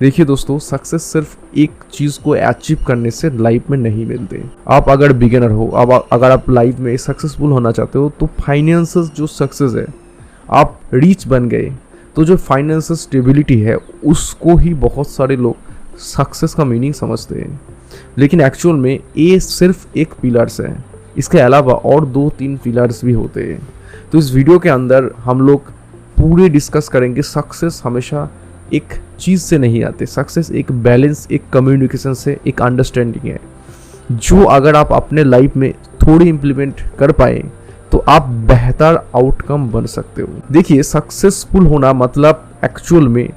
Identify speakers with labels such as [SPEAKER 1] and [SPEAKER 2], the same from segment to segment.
[SPEAKER 1] देखिए दोस्तों, सक्सेस सिर्फ एक चीज़ को अचीव करने से लाइफ में नहीं मिलते। आप अगर बिगिनर हो, अब अगर आप लाइफ में सक्सेसफुल होना चाहते हो तो फाइनेंशियल जो सक्सेस है, आप रिच बन गए तो जो फाइनेंशियल स्टेबिलिटी है उसको ही बहुत सारे लोग सक्सेस का मीनिंग समझते हैं। लेकिन एक्चुअल में ये सिर्फ एक पिलर्स है, इसके अलावा और 2-3 पिलर्स भी होते हैं। तो इस वीडियो के अंदर हम लोग पूरे डिस्कस करेंगे सक्सेस हमेशा एक चीज़ से नहीं आते। सक्सेस एक बैलेंस, एक कम्युनिकेशन से, एक अंडरस्टैंडिंग है जो अगर आप अपने लाइफ में थोड़ी इम्प्लीमेंट कर पाए तो आप बेहतर आउटकम बन सकते हो। देखिए, सक्सेसफुल होना मतलब एक्चुअल में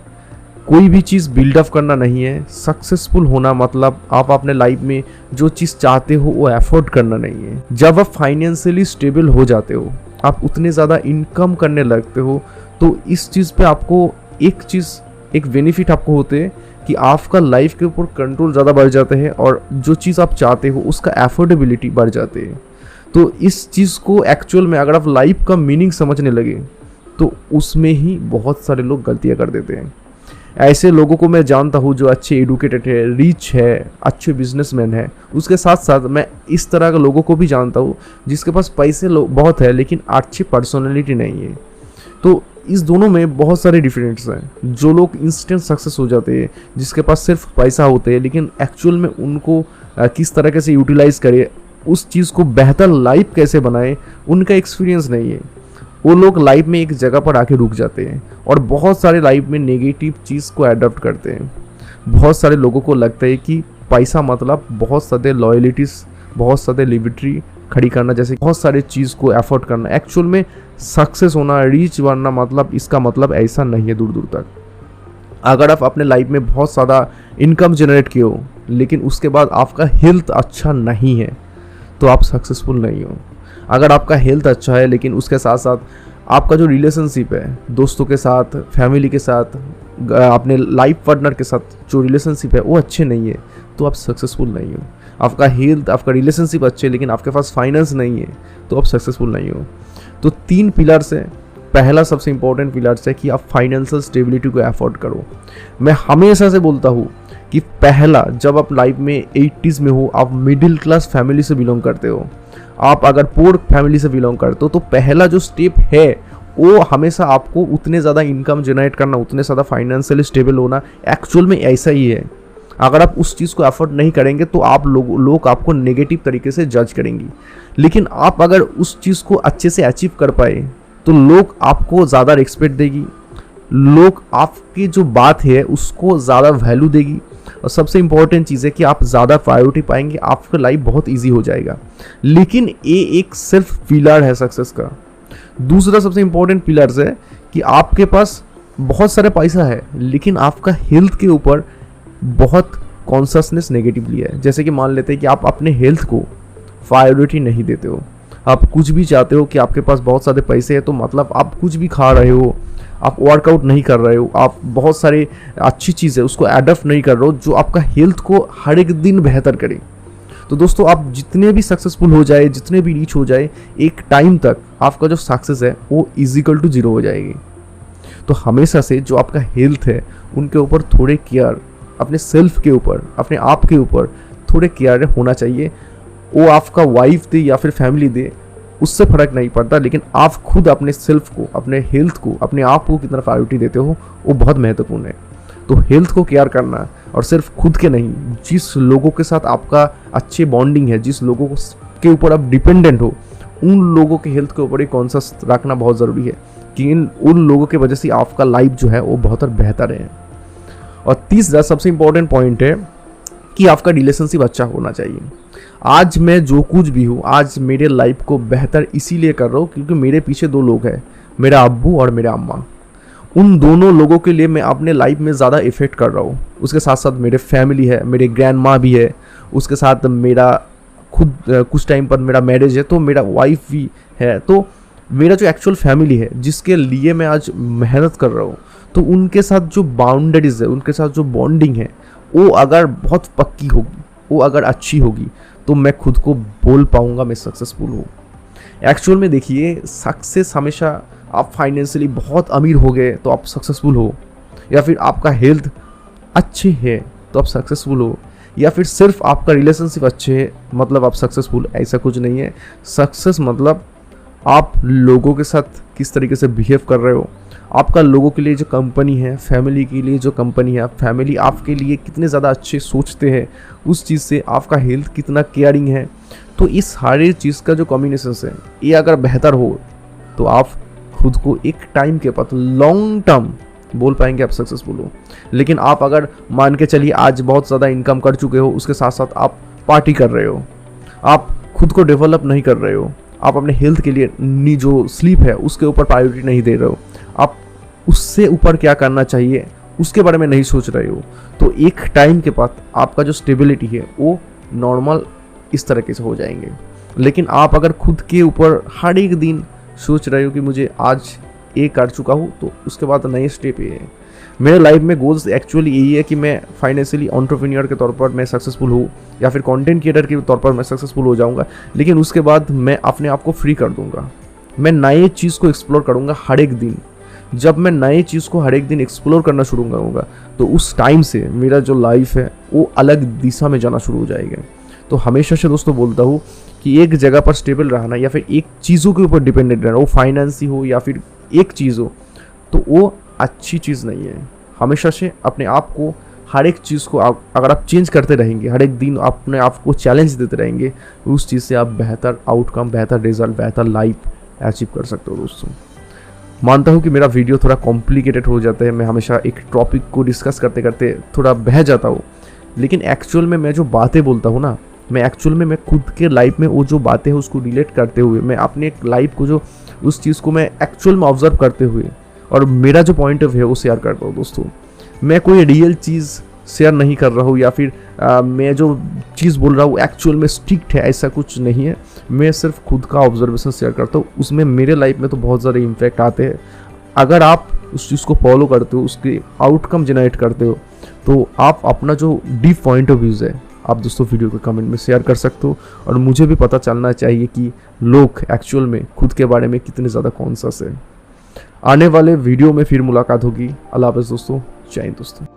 [SPEAKER 1] कोई भी चीज़ बिल्डअप करना नहीं है। सक्सेसफुल होना मतलब आप अपने लाइफ में जो चीज़ चाहते हो वो एफोर्ड करना नहीं है। जब आप फाइनेंशियली स्टेबल हो जाते हो, आप उतने ज़्यादा इनकम करने लगते हो, तो इस चीज़ पे आपको एक बेनिफिट आपको होते हैं कि आपका लाइफ के ऊपर कंट्रोल ज़्यादा बढ़ जाते हैं और जो चीज़ आप चाहते हो उसका एफोर्डेबिलिटी बढ़ जाते हैं। तो इस चीज़ को एक्चुअल में अगर आप लाइफ का मीनिंग समझने लगे तो उसमें ही बहुत सारे लोग गलतियाँ कर देते हैं। ऐसे लोगों को मैं जानता हूँ जो अच्छे एडुकेटेड है, रिच है, अच्छे बिजनेसमैन है। उसके साथ साथ मैं इस तरह के लोगों को भी जानता हूँ जिसके पास पैसे बहुत है लेकिन अच्छी पर्सनैलिटी नहीं है। तो इस दोनों में बहुत सारे डिफरेंस हैं। जो लोग इंस्टेंट सक्सेस हो जाते हैं, जिसके पास सिर्फ पैसा होते हैं, लेकिन एक्चुअल में उनको किस तरीके से यूटिलाइज करे, उस चीज़ को बेहतर लाइफ कैसे बनाए, उनका एक्सपीरियंस नहीं है। वो लोग लाइफ में एक जगह पर आके रुक जाते हैं और बहुत सारे लाइफ में नेगेटिव चीज़ को अडॉप्ट करते हैं। बहुत सारे लोगों को लगता है कि पैसा मतलब बहुत सारे लॉयल्टीज़, बहुत सारे लिबर्टी खड़ी करना, जैसे बहुत सारे चीज़ को एफोर्ड करना। एक्चुअल में सक्सेस होना, रीच बनना मतलब इसका मतलब ऐसा नहीं है दूर दूर तक। अगर आप अपने लाइफ में बहुत ज़्यादा इनकम जनरेट किए हो लेकिन उसके बाद आपका हेल्थ अच्छा नहीं है तो आप सक्सेसफुल नहीं हो। अगर आपका हेल्थ अच्छा है लेकिन उसके साथ साथ आपका जो रिलेशनशिप है, दोस्तों के साथ, फैमिली के साथ, अपने लाइफ पार्टनर के साथ जो रिलेशनशिप है वो अच्छे नहीं है तो आप सक्सेसफुल नहीं हो। आपका हेल्थ, आपका रिलेशनशिप अच्छे लेकिन आपके पास फाइनेंस नहीं है तो आप सक्सेसफुल नहीं हो। तो 3 पिलर्स है। पहला सबसे इंपॉर्टेंट पिलर्स है कि आप फाइनेंशियल स्टेबिलिटी को एफोर्ड करो। मैं हमेशा से बोलता हूँ कि पहला, जब आप लाइफ में 80s में हो, आप मिडिल क्लास फैमिली से बिलोंग करते हो, आप अगर पुअर फैमिली से बिलोंग करते हो, तो पहला जो स्टेप है वो हमेशा आपको उतने ज़्यादा इनकम जनरेट करना, उतने ज़्यादा फाइनेंशियली स्टेबल होना, एक्चुअल में ऐसा ही है। अगर आप उस चीज़ को एफर्ट नहीं करेंगे तो आप लोग आपको नेगेटिव तरीके से जज करेंगी। लेकिन आप अगर उस चीज़ को अच्छे से अचीव कर पाए तो लोग आपको ज़्यादा रिस्पेक्ट देगी, लोग आपकी जो बात है उसको ज़्यादा वैल्यू देगी और सबसे इम्पॉर्टेंट चीज़ है कि आप ज़्यादा प्रायोरिटी पाएंगे, आपका लाइफ बहुत ईजी हो जाएगा। लेकिन ये एक सिर्फ पिलर है सक्सेस का। दूसरा सबसे इम्पॉर्टेंट पिलर है कि आपके पास बहुत सारा पैसा है लेकिन आपका हेल्थ के ऊपर बहुत कॉन्शसनेस नेगेटिवली है। जैसे कि मान लेते हैं कि आप अपने हेल्थ को प्रायोरिटी नहीं देते हो। आप कुछ भी चाहते हो कि आपके पास बहुत सारे पैसे हैं तो मतलब आप कुछ भी खा रहे हो, आप वर्कआउट नहीं कर रहे हो, आप बहुत सारे अच्छी चीज़ है उसको अडॉप्ट नहीं कर रहे हो जो आपका हेल्थ को हर एक दिन बेहतर करे। तो दोस्तों, आप जितने भी सक्सेसफुल हो जाए, जितने भी रीच हो जाए, एक टाइम तक आपका जो सक्सेस है वो इजिकल टू 0 हो जाएगी। तो हमेशा से जो आपका हेल्थ है उनके ऊपर थोड़े केयर, अपने सेल्फ के ऊपर, अपने आप के ऊपर थोड़े केयर होना चाहिए। वो आपका वाइफ दे या फिर फैमिली दे, उससे फ़र्क नहीं पड़ता, लेकिन आप खुद अपने सेल्फ को, अपने हेल्थ को, अपने आप को कितना प्रायोरिटी देते हो वो बहुत महत्वपूर्ण है। तो हेल्थ को केयर करना, और सिर्फ खुद के नहीं, जिस लोगों के साथ आपका अच्छे बॉन्डिंग है, जिस लोगों के ऊपर आप डिपेंडेंट हो, उन लोगों के हेल्थ के ऊपर एक कॉन्शियस रखना बहुत ज़रूरी है कि उन लोगों की वजह से आपका लाइफ जो है वो बहुत बेहतर है। और तीसरा सबसे इम्पोर्टेंट पॉइंट है कि आपका रिलेशनशिप अच्छा होना चाहिए। आज मैं जो कुछ भी हूँ, आज मेरे लाइफ को बेहतर इसीलिए कर रहा हूँ क्योंकि मेरे पीछे 2 लोग हैं, मेरा अब्बू और मेरा अम्मा। उन दोनों लोगों के लिए मैं अपने लाइफ में ज़्यादा इफेक्ट कर रहा हूँ। उसके साथ साथ मेरे फैमिली है, मेरे ग्रैंड माँ भी है, उसके साथ मेरा खुद कुछ टाइम पर मेरा मैरिज है, तो मेरा वाइफ भी है। तो मेरा जो एक्चुअल फैमिली है जिसके लिए मैं आज मेहनत कर रहा हूँ, तो उनके साथ जो बाउंड्रीज है, उनके साथ जो बॉन्डिंग है, वो अगर बहुत पक्की होगी, वो अगर अच्छी होगी तो मैं खुद को बोल पाऊँगा मैं सक्सेसफुल हूँ। एक्चुअल में देखिए, सक्सेस हमेशा आप फाइनेंशियली बहुत अमीर हो गए तो आप सक्सेसफुल हो, या फिर आपका हेल्थ अच्छे हैं तो आप सक्सेसफुल हो, या फिर सिर्फ आपका रिलेशनशिप अच्छे है मतलब आप सक्सेसफुल, ऐसा कुछ नहीं है। सक्सेस मतलब आप लोगों के साथ किस तरीके से बिहेव कर रहे हो, आपका लोगों के लिए जो कंपनी है, फैमिली के लिए जो कंपनी है, फैमिली आपके लिए कितने ज़्यादा अच्छे सोचते हैं, उस चीज़ से आपका हेल्थ कितना केयरिंग है। तो इस सारी चीज़ का जो कॉम्बिनेशन है ये अगर बेहतर हो तो आप खुद को एक टाइम के बाद लॉन्ग टर्म बोल पाएंगे आप सक्सेसफुल हो। लेकिन आप अगर मान के चलिए आज बहुत ज़्यादा इनकम कर चुके हो, उसके साथ साथ आप पार्टी कर रहे हो, आप खुद को डेवलप नहीं कर रहे हो, आप अपने हेल्थ के लिए जो स्लीप है उसके ऊपर प्रायोरिटी नहीं दे रहे हो, आप उससे ऊपर क्या करना चाहिए उसके बारे में नहीं सोच रहे हो, तो एक टाइम के बाद आपका जो स्टेबिलिटी है वो नॉर्मल इस तरीके से हो जाएंगे। लेकिन आप अगर खुद के ऊपर हर एक दिन सोच रहे हो कि मुझे आज ये कर चुका हूँ तो उसके बाद नए स्टेप ये है। मेरे लाइफ में गोल्स एक्चुअली यही है कि मैं फाइनेंशियली एंटरप्रेन्योर के तौर पर मैं सक्सेसफुल हूँ, या फिर कंटेंट क्रिएटर के तौर पर मैं सक्सेसफुल हो जाऊँगा। लेकिन उसके बाद मैं अपने आप को फ्री कर दूँगा, मैं नए चीज़ को एक्सप्लोर करूँगा हर एक दिन। जब मैं नए चीज़ को हर एक दिन एक्सप्लोर करना शुरू करूँगा तो उस टाइम से मेरा जो लाइफ है वो अलग दिशा में जाना शुरू हो जाएगा। तो हमेशा से दोस्तों बोलता हूँ कि एक जगह पर स्टेबल रहना या फिर एक चीज़ों के ऊपर डिपेंडेंट रहना, वो फाइनेंस ही हो या फिर एक चीज़ हो, तो वो अच्छी चीज़ नहीं है। हमेशा से अपने आप को हर एक चीज़ को अगर आप चेंज करते रहेंगे, हर एक दिन अपने आप को चैलेंज देते रहेंगे, उस चीज़ से आप बेहतर आउटकम, बेहतर रिजल्ट, बेहतर लाइफ अचीव कर सकते हो। दोस्तों मानता हूँ कि मेरा वीडियो थोड़ा कॉम्प्लिकेटेड हो जाता है, मैं हमेशा एक टॉपिक को डिस्कस करते करते थोड़ा बह जाता हूँ, लेकिन एक्चुअल में मैं जो बातें बोलता हूँ ना, मैं खुद के लाइफ में वो जो बातें हैं उसको रिलेट करते हुए, मैं अपने लाइफ को जो उस चीज़ को मैं एक्चुअल में ऑब्जर्व करते हुए और मेरा जो पॉइंट ऑफ व्यू है वो शेयर करता हूँ। दोस्तों मैं कोई रियल चीज़ शेयर नहीं कर रहा हूँ या फिर मैं जो चीज़ बोल रहा हूँ एक्चुअल में स्ट्रिक्ट है, ऐसा कुछ नहीं है। मैं सिर्फ खुद का ऑब्जर्वेशन शेयर करता हूँ, उसमें मेरे लाइफ में तो बहुत सारे इम्पैक्ट आते हैं। अगर आप उस चीज़ को फॉलो करते हो, उसके आउटकम जनरेट करते हो, तो आप अपना जो डीप पॉइंट ऑफ व्यूज़ है आप दोस्तों वीडियो के कमेंट में शेयर कर सकते हो, और मुझे भी पता चलना चाहिए कि लोग एक्चुअल में खुद के बारे में कितने ज़्यादा कॉन्शियस है। आने वाले वीडियो में फिर मुलाकात होगी। अल्लाह हाफ़िज़ दोस्तों, जय हिंद दोस्तों।